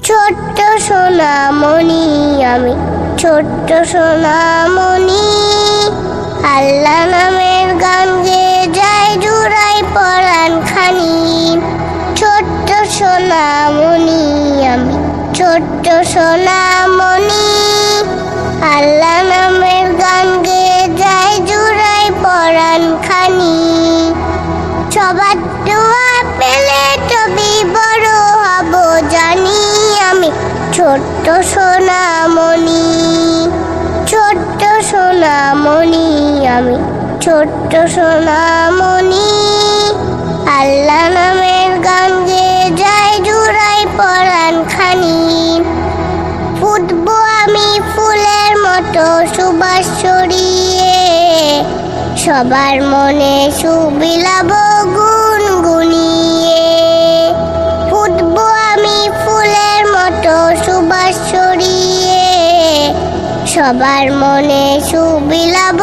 ছোট্ট সোনামণি আমি, ছোট্ট সোনামণি। আল্লাহ নামের গান গেয়ে যায় জুড়াই পরাণ খানি। ছোট্ট সোনামণি আমি, ছোট্ট সোনামণি। আল্লাহ নামের গান গেয়ে যায় জুড়াই পরাণ খানি। সবার দোয়া পেলে তবে বড় হব জানি আমি, ছোট্ট সোনামণি। ছোট্ট সোনামণি আমি, ছোট্ট সোনামণি। আল্লাহ নামের গান গেয়ে যায় জুড়াই পরাণ খানি। ফুটবো আমি ফুলের মতো সুবাস ছড়িয়ে, সবার মনে সুবিলাব গুনগুনিয়ে। ফুটবো আমি ফুলের মতো সুবাস ছড়িয়ে, সবার মনে সুবিলাব